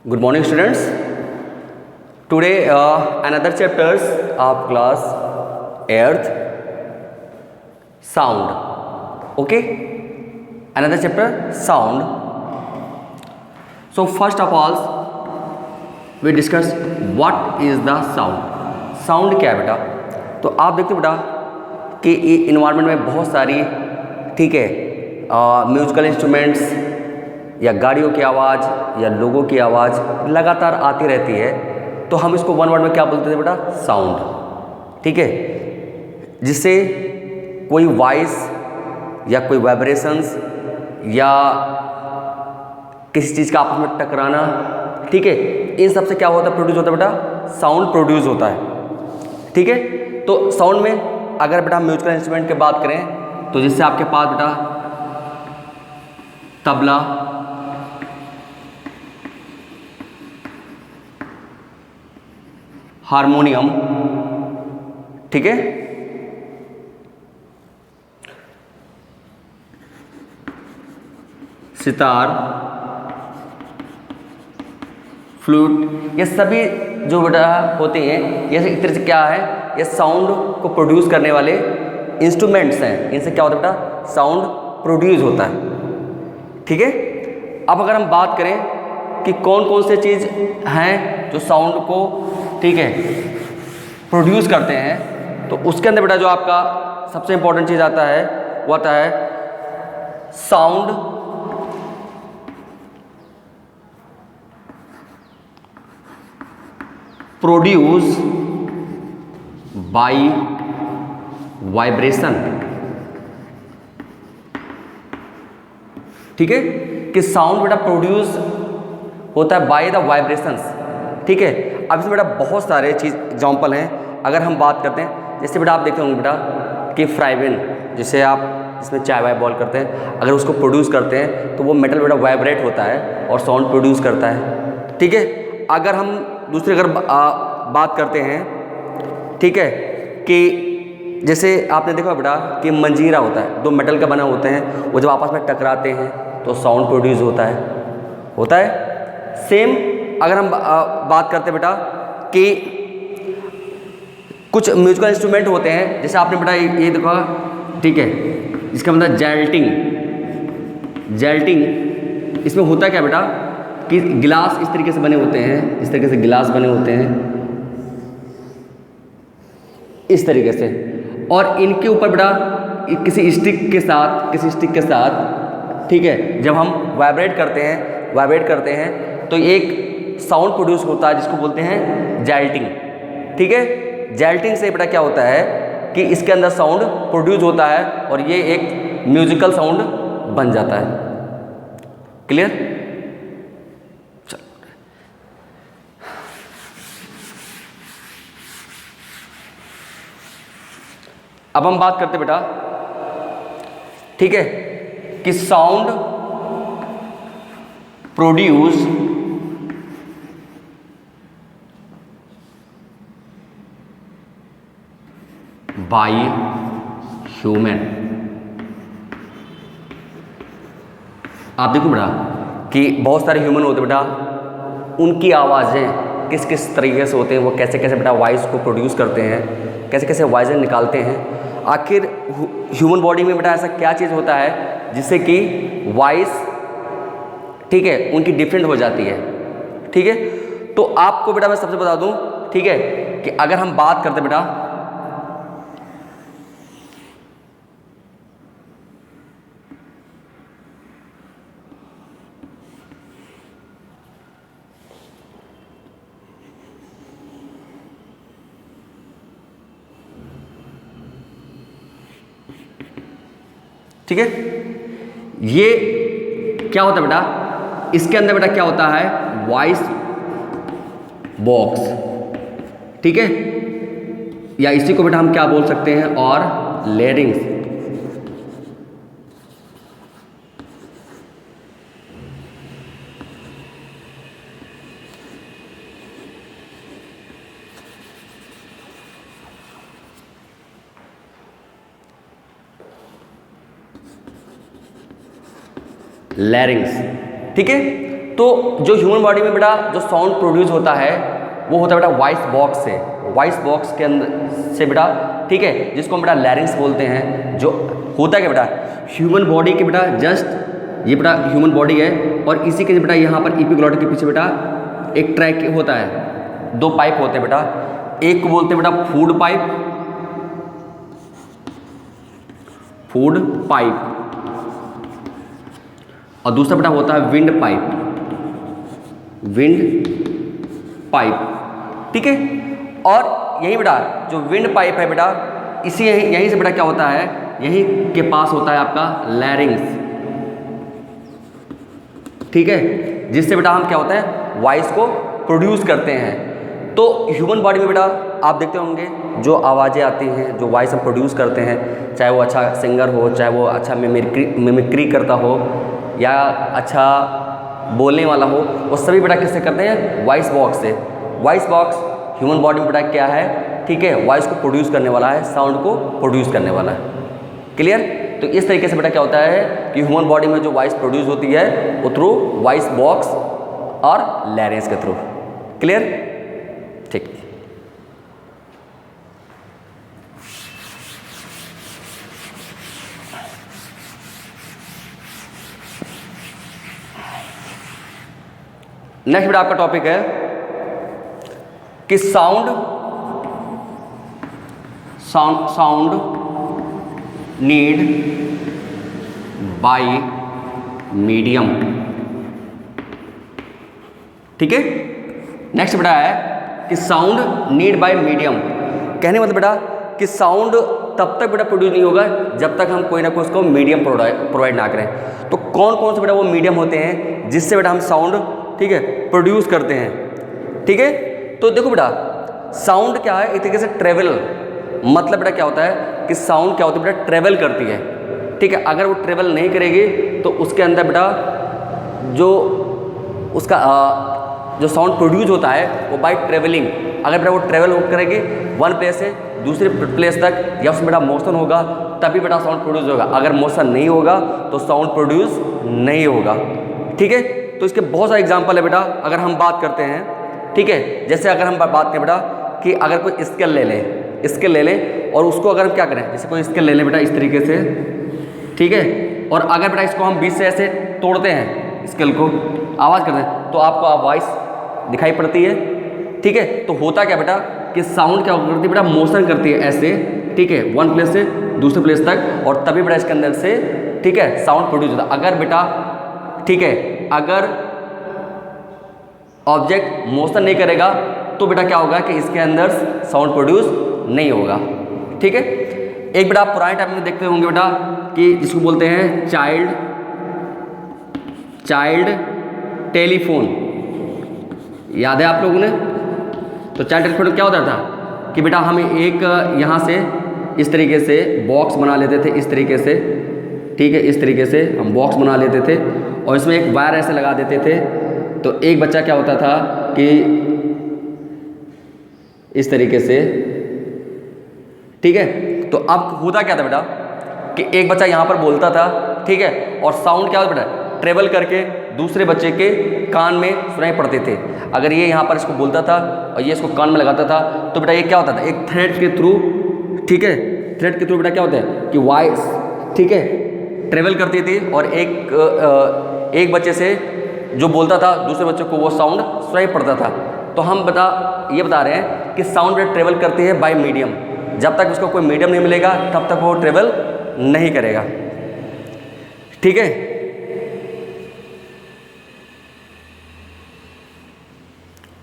Good morning, students. Today, another chapters of class 8th, sound. Okay, another chapter, sound. So first of all, we discuss what is the sound. Sound क्या है बेटा? तो आप देखते हो बेटा कि इन्वायरमेंट में बहुत सारी, ठीक है, म्यूजिकल इंस्ट्रूमेंट्स या गाड़ियों की आवाज़ या लोगों की आवाज़ लगातार आती रहती है, तो हम इसको वन वर्ड में क्या बोलते थे बेटा? साउंड। ठीक है, जिससे कोई वॉइस या कोई वाइब्रेशंस या किसी चीज़ का आपस में टकराना, ठीक है, इन सब से क्या होता है? प्रोड्यूस होता है बेटा, साउंड प्रोड्यूस होता है। ठीक है, तो साउंड में अगर बेटा हम म्यूजिकल इंस्ट्रूमेंट की बात करें तो जिससे आपके पास बेटा तबला, हारमोनियम, ठीक है, सितार, फ्लूट, ये सभी जो बेटा होते हैं, ये एक तरह से क्या है? ये साउंड को प्रोड्यूस करने वाले इंस्ट्रूमेंट्स हैं। इनसे क्या होता है बेटा? साउंड प्रोड्यूस होता है। ठीक है, अब अगर हम बात करें कि कौन कौन से चीज़ हैं जो साउंड को, ठीक है, प्रोड्यूस करते हैं, तो उसके अंदर बेटा जो आपका सबसे इंपॉर्टेंट चीज़ आता है वो आता है साउंड प्रोड्यूस बाय वाइब्रेशन। ठीक है, कि साउंड बेटा प्रोड्यूस होता है बाय द वाइब्रेशंस। ठीक है, अब इसमें बेटा बहुत सारे चीज़ एग्जांपल हैं। अगर हम बात करते हैं, जैसे बेटा आप देखते होंगे बेटा कि फ्राइबिन, जिसे आप इसमें चाय वाय बॉयल करते हैं, अगर उसको प्रोड्यूस करते हैं तो वो मेटल बेटा वाइब्रेट होता है और साउंड प्रोड्यूस करता है। ठीक है, अगर हम दूसरी अगर बात करते हैं, ठीक है, कि जैसे आपने देखा बेटा कि मंजीरा होता है, दो मेटल का बना होते हैं, वो जब आपस में टकराते हैं तो साउंड प्रोड्यूस होता है। सेम अगर हम बात करते हैं बेटा कि कुछ म्यूजिकल इंस्ट्रूमेंट होते हैं, जैसे आपने बेटा ये देखा, ठीक है, इसका मतलब जैल्टिंग। इसमें होता क्या बेटा कि गिलास इस तरीके से बने होते हैं, इस तरीके से गिलास बने होते हैं, इस तरीके से, और इनके ऊपर बेटा किसी स्टिक के साथ, ठीक है, जब हम वाइब्रेट करते हैं तो एक साउंड प्रोड्यूस होता है जिसको बोलते हैं जैल्टिंग। ठीक है, जैल्टिंग से बेटा क्या होता है कि इसके अंदर साउंड प्रोड्यूस होता है और ये एक म्यूजिकल साउंड बन जाता है। क्लियर? अब हम बात करते बेटा, ठीक है, कि साउंड प्रोड्यूस बाय ह्यूमन। आप देखो बेटा कि बहुत सारे ह्यूमन होते बेटा, उनकी आवाज़ें किस किस तरीके से होते हैं, वो कैसे कैसे बेटा वॉइस को प्रोड्यूस करते हैं, कैसे कैसे वॉइसें निकालते हैं। आखिर ह्यूमन बॉडी में बेटा ऐसा क्या चीज़ होता है जिससे कि वॉइस, ठीक है, उनकी डिफरेंट हो जाती है। ठीक है, तो आपको बेटा मैं सबसे बता दूं, ठीक है, कि अगर हम बात करते बेटा ठीक है, ये क्या होता है बेटा, इसके अंदर बेटा क्या होता है? Voice box. ठीक है, या इसी को बेटा हम क्या बोल सकते हैं? और लेरिंग्स। लैरिंग्स। ठीक है, तो जो ह्यूमन बॉडी में बेटा जो साउंड प्रोड्यूस होता है वो होता है बेटा वॉइस बॉक्स से, वॉइस बॉक्स के अंदर से बेटा, ठीक है, जिसको हम बेटा लैरिंग्स बोलते हैं। जो होता है क्या बेटा, ह्यूमन बॉडी के बेटा जस्ट ये बेटा ह्यूमन बॉडी है, और इसी के बेटा यहाँ पर एपिग्लॉटिस के पीछे बेटा एक ट्रैक होता है, 2 पाइप होते हैं बेटा, एक को बोलते हैं बेटा फूड पाइप, फूड पाइप, और दूसरा बेटा होता है विंड पाइप, विंड पाइप, ठीक है। और यही बेटा जो विंड पाइप है बेटा, इसी यहीं से बेटा क्या होता है, यहीं के पास होता है आपका लैरिंग्स, ठीक है, जिससे बेटा हम क्या होता है वॉइस को प्रोड्यूस करते हैं। तो ह्यूमन बॉडी में बेटा आप देखते होंगे जो आवाज़ें आती हैं, जो वॉइस हम प्रोड्यूस करते हैं, चाहे वो अच्छा सिंगर हो, चाहे वो अच्छा मिमिक्री करता हो, या अच्छा बोलने वाला हो, वो सभी बेटा किससे करते हैं, वॉइस बॉक्स से। वॉइस बॉक्स ह्यूमन बॉडी में बेटा क्या है, ठीक है, वॉइस को प्रोड्यूस करने वाला है, साउंड को प्रोड्यूस करने वाला है। क्लियर। तो इस तरीके से बेटा क्या होता है कि ह्यूमन बॉडी में जो वॉइस प्रोड्यूस होती है वो थ्रू वॉइस बॉक्स और लैरिंग्स के थ्रू। क्लियर, ठीक। नेक्स्ट बेटा आपका टॉपिक है कि साउंड नीड बाय मीडियम, ठीक है। नेक्स्ट बेटा है कि साउंड नीड बाय मीडियम, कहने मतलब बेटा कि साउंड तब तक बेटा प्रोड्यूस नहीं होगा जब तक हम कोई ना कोई उसको मीडियम प्रोवाइड ना करें। तो कौन कौन से बेटा वो मीडियम होते हैं जिससे बेटा हम साउंड, ठीक है, प्रोड्यूस करते हैं, ठीक है। तो देखो बेटा साउंड क्या है, एक तरीके से ट्रेवल, मतलब बेटा क्या होता है कि साउंड क्या होती है बेटा, ट्रेवल करती है, ठीक है। अगर वो ट्रेवल नहीं करेगी तो उसके अंदर बेटा जो उसका जो साउंड प्रोड्यूस होता है वो बाय ट्रेवलिंग, अगर बेटा वो ट्रेवल करेगी वन प्लेस से दूसरे प्लेस तक, या उसमें बेटा मोशन होगा तभी बेटा साउंड प्रोड्यूस होगा। अगर मोशन नहीं होगा तो साउंड प्रोड्यूस नहीं होगा, ठीक है। तो इसके बहुत सारे एग्जाम्पल है बेटा, अगर हम बात करते हैं, ठीक है। जैसे अगर हम बात करें बेटा कि अगर कोई स्केल ले लें और उसको अगर हम क्या करें, जैसे कोई स्केल ले लें बेटा इस तरीके से, ठीक है, और अगर बेटा इसको हम बीच से ऐसे तोड़ते हैं स्केल को, आवाज़ करते हैं, तो आपको वॉइस दिखाई पड़ती है, ठीक है। तो होता क्या बेटा कि साउंड क्या करती है बेटा, मोशन करती है ऐसे, ठीक है, वन प्लेस से दूसरे प्लेस तक, और तभी बेटा इसके अंदर से, ठीक है, साउंड प्रोड्यूस होता है। अगर बेटा, ठीक है, अगर ऑब्जेक्ट मोशन नहीं करेगा तो बेटा क्या होगा कि इसके अंदर साउंड प्रोड्यूस नहीं होगा, ठीक है। एक बेटा आप पुराने टाइम में देखते होंगे बेटा कि जिसको बोलते हैं चाइल्ड टेलीफोन, याद है आप लोगों ने। तो चाइल्ड टेलीफोन क्या होता था कि बेटा हमें एक यहाँ से इस तरीके से बॉक्स बना लेते थे, इस तरीके से, ठीक है, इस तरीके से हम बॉक्स बना लेते थे और इसमें एक वायर ऐसे लगा देते थे। तो एक बच्चा क्या होता था कि इस तरीके से, ठीक है। तो अब होता क्या था बेटा कि एक बच्चा यहाँ पर बोलता था, ठीक है, और साउंड क्या होता बेटा, ट्रेवल करके दूसरे बच्चे के कान में सुनाई पड़ते थे। अगर ये यहाँ पर इसको बोलता था और ये इसको कान में लगाता था तो बेटा ये क्या होता था, एक थ्रेड के थ्रू, ठीक है, थ्रेड के थ्रू बेटा क्या होता है कि वॉइस, ठीक है, ट्रेवल करती थी, और एक बच्चे से जो बोलता था दूसरे बच्चे को वो साउंड सुनाई पड़ता था। तो हम ये बता रहे हैं कि साउंड बेटा ट्रेवल करती है बाय मीडियम, जब तक उसको कोई मीडियम नहीं मिलेगा तब तक वो ट्रेवल नहीं करेगा, ठीक है।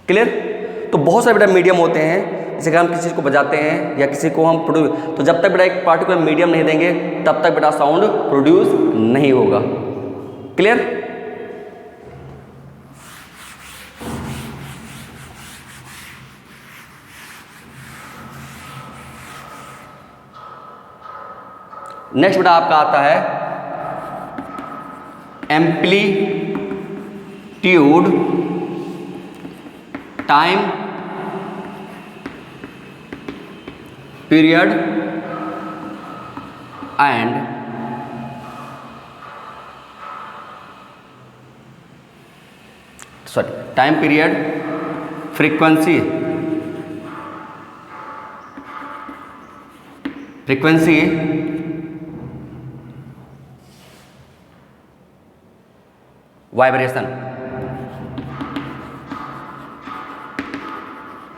क्लियर। तो बहुत सारे बेटा मीडियम होते हैं, जैसे कि हम किसी चीज़ को बजाते हैं या किसी को हम प्रोड्यूस, तो जब तक बेटा एक पार्टिकुलर मीडियम नहीं देंगे तब तक बेटा साउंड प्रोड्यूस नहीं होगा। क्लियर। नेक्स्ट बेटा आपका आता है amplitude, time period and time period, frequency vibration.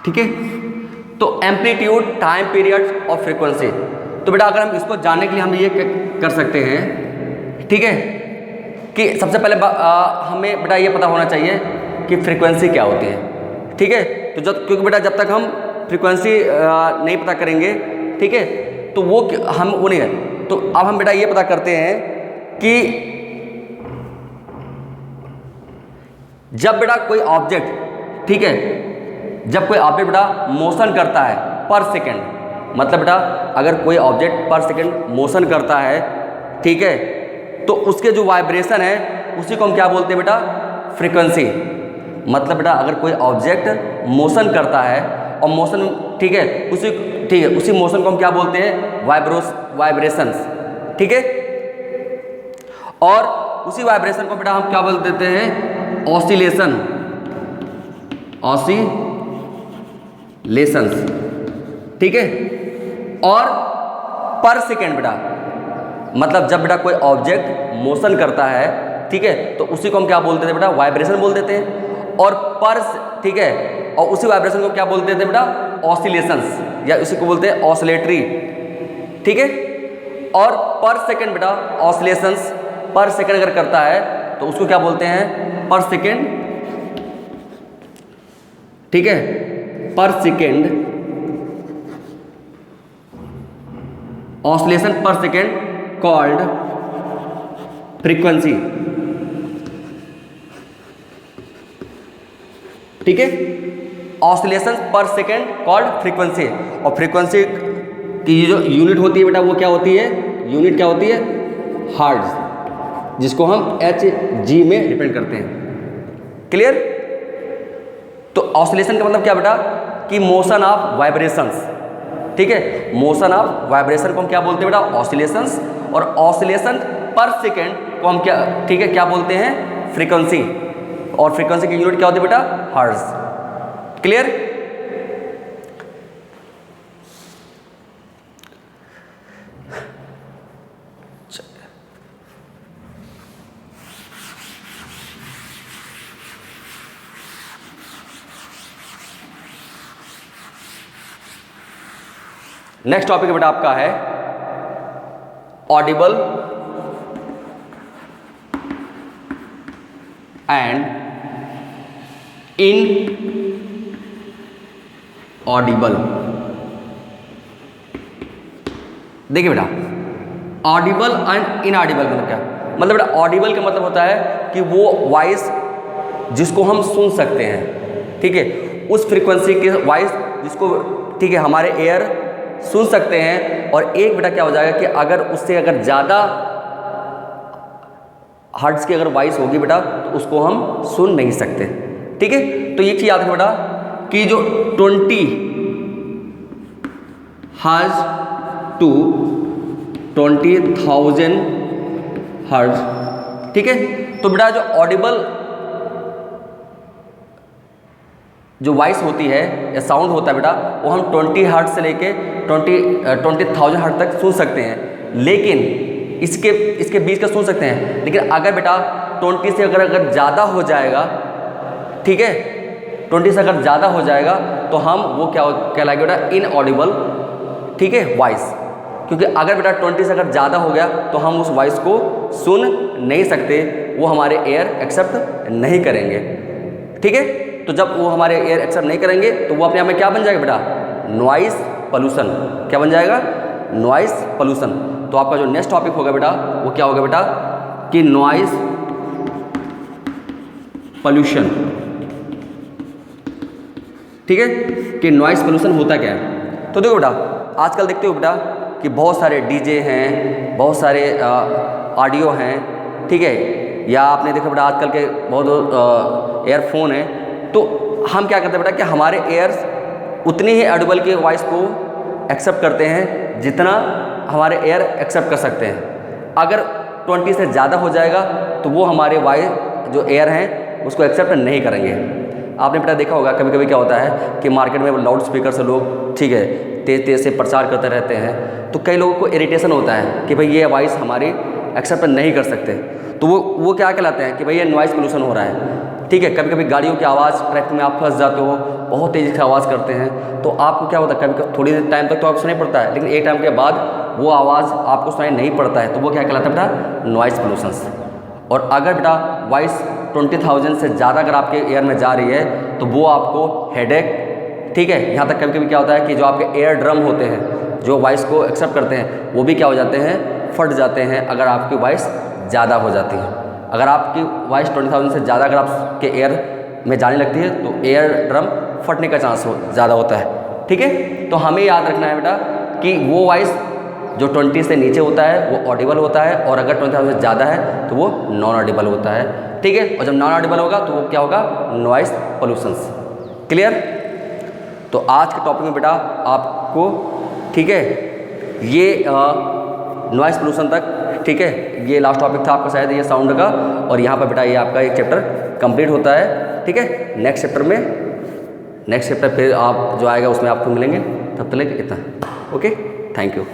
ठीक है, तो एम्पलीट्यूड, टाइम पीरियड और फ्रीक्वेंसी। तो बेटा अगर हम इसको जानने के लिए हम ये कर सकते हैं, ठीक है, कि सबसे पहले हमें बेटा ये पता होना चाहिए कि फ्रीक्वेंसी क्या होती है। ठीक है, तो क्योंकि बेटा जब तक हम फ्रीक्वेंसी नहीं पता करेंगे, ठीक है, तो हम वो नहीं है। तो अब हम बेटा ये पता करते हैं कि जब बेटा कोई ऑब्जेक्ट, ठीक है, जब कोई ऑब्जेक्ट बेटा मोशन करता है पर सेकेंड, मतलब बेटा अगर कोई ऑब्जेक्ट पर सेकेंड मोशन करता है, ठीक है, तो उसके जो वाइब्रेशन है उसी को हम क्या बोलते हैं बेटा, फ्रीक्वेंसी। मतलब बेटा अगर कोई ऑब्जेक्ट मोशन करता है और मोशन, ठीक है, उसी मोशन को हम क्या बोलते हैं, वाइब्रेशंस। ठीक है, और उसी वाइब्रेशन को बेटा हम क्या बोल देते हैं, ऑसिलेशंस। ठीक है, और पर सेकेंड बेटा मतलब जब बेटा कोई ऑब्जेक्ट मोशन करता है, ठीक है, तो उसी को हम क्या बोलते थे बेटा, वाइब्रेशन बोल देते हैं। और ठीक है, और उसी वाइब्रेशन को क्या बोलते थे बेटा, ऑसिलेशंस, या उसी को बोलते हैं ऑसिलेटरी। ठीक है, और पर सेकेंड बेटा ऑसिलेशंस पर सेकेंड अगर करता है तो उसको क्या बोलते हैं, पर सेकेंड। ठीक है, पर सेकेंड ऑसिलेशन पर सेकेंड कॉल्ड फ्रीक्वेंसी। ठीक है, ऑसिलेशन पर सेकेंड कॉल्ड फ्रीक्वेंसी। और फ्रीक्वेंसी की जो यूनिट होती है बेटा वो क्या होती है, यूनिट क्या होती है, हर्ट्ज, जिसको हम Hg में रिप्रेजेंट करते हैं। क्लियर। तो ऑसिलेशन का मतलब क्या बेटा, कि मोशन ऑफ वाइब्रेशंस। ठीक है, मोशन ऑफ वाइब्रेशन को हम क्या बोलते हैं बेटा, ऑसिलेशंस। और ऑसिलेशन पर सेकेंड को हम क्या, ठीक है, क्या बोलते हैं, फ्रीक्वेंसी। और फ्रीक्वेंसी की यूनिट क्या होती है बेटा, हर्ट्ज। क्लियर। नेक्स्ट टॉपिक बेटा आपका है ऑडिबल एंड इन ऑडिबल। देखिए बेटा, ऑडिबल एंड इनऑडिबल मतलब क्या, मतलब बेटा ऑडिबल का मतलब होता है कि वो वॉइस जिसको हम सुन सकते हैं, ठीक है, उस फ्रीक्वेंसी के वॉइस जिसको, ठीक है, हमारे एयर सुन सकते हैं। और एक बेटा क्या हो जाएगा कि अगर उससे अगर ज़्यादा हर्ट्ज की अगर वॉइस होगी बेटा तो उसको हम सुन नहीं सकते। ठीक है, तो ये चीज़ याद रखो बेटा कि जो 20 हर्ट्ज टू 20,000 हर्ट्ज, ठीक है, तो बेटा जो ऑडिबल जो वॉइस होती है या साउंड होता है बेटा वो हम 20 हर्ट्ज से लेके 20,000 हर्ट्ज तक सुन सकते हैं। लेकिन इसके बीच का सुन सकते हैं, लेकिन अगर बेटा 20 से अगर ज़्यादा हो जाएगा, ठीक है, 20 से अगर ज़्यादा हो जाएगा तो हम वो क्या कहलाएगा बेटा, इनऑडिबल। ठीक है, वॉइस, क्योंकि अगर बेटा 20 से अगर ज़्यादा हो गया तो हम उस वॉइस को सुन नहीं सकते, वो हमारे एयर एक्सेप्ट नहीं करेंगे। ठीक है, तो जब वो हमारे एयर एक्सेप्ट नहीं करेंगे तो वो अपने आप में क्या बन जाएगा बेटा, नॉइस पोल्यूशन। क्या बन जाएगा, नॉइस पोल्यूशन। तो आपका जो नेक्स्ट टॉपिक होगा बेटा वो क्या होगा बेटा, कि नॉइस पोल्यूशन। ठीक है, कि नॉइस पोल्यूशन होता क्या है। तो देखो बेटा, आजकल देखते हो बेटा कि बहुत सारे डीजे हैं, बहुत सारे ऑडियो हैं, ठीक है, या आपने देखा बेटा आजकल के बहुत एयरफोन है। तो हम क्या करते हैं बेटा कि हमारे एयर्स उतनी ही ऑडिबल की वॉइस को एक्सेप्ट करते हैं जितना हमारे एयर एक्सेप्ट कर सकते हैं। अगर 20 से ज़्यादा हो जाएगा तो वो हमारे वॉइस जो एयर हैं उसको एक्सेप्ट नहीं करेंगे। आपने बेटा देखा होगा कभी कभी क्या होता है कि मार्केट में लाउड स्पीकर से लोग, ठीक है, तेज़ तेज़ से प्रचार करते रहते हैं, तो कई लोगों को इरिटेशन होता है कि भाई ये वॉइस हमारी एक्सेप्ट नहीं कर सकते, तो वो क्या कहलाते हैं कि भाई ये नॉइज़ पोल्यूशन हो रहा है, ठीक है। कभी कभी गाड़ियों की आवाज़, ट्रैफिक में आप फंस जाते हो, बहुत तेज़ी से आवाज़ करते हैं, तो आपको क्या होता है, कभी थोड़ी टाइम तक तो आपको सुनाई पड़ता है, लेकिन एक टाइम के बाद वो आवाज़ आपको सुनाई नहीं पड़ता है, तो वो क्या कहलाता है बेटा, नॉइज़ पोल्यूशन। और अगर बेटा वॉइस 20,000 से ज़्यादा अगर आपके एयर में जा रही है तो वो आपको हेडेक, ठीक है। यहाँ तक कभी कभी क्या होता है कि जो आपके एयर ड्रम होते हैं जो वॉइस को एक्सेप्ट करते हैं वो भी क्या हो जाते हैं, फट जाते हैं अगर आपकी वॉइस ज़्यादा हो जाती है। अगर आपकी वॉइस 20,000 से ज़्यादा अगर आपके एयर में जाने लगती है तो एयर ड्रम फटने का चांस ज़्यादा होता है, ठीक है। तो हमें याद रखना है बेटा कि वो वॉइस जो 20 से नीचे होता है वो ऑडिबल होता है, और अगर 20,000 से ज़्यादा है तो वो नॉन ऑडिबल होता है, ठीक है। और जब नॉन ऑडिबल होगा तो वो क्या होगा, नॉइज़ पोल्यूशंस। क्लियर? तो आज के टॉपिक में बेटा आपको, ठीक है, ये नॉइज़ पोल्यूशन तक, ठीक है, ये लास्ट टॉपिक था आपका शायद ये साउंड का, और यहाँ पर बेटा ये आपका एक चैप्टर कंप्लीट होता है, ठीक है। नेक्स्ट चैप्टर फिर आप जो आएगा उसमें आपको मिलेंगे, तब तक इतना, ओके, थैंक यू।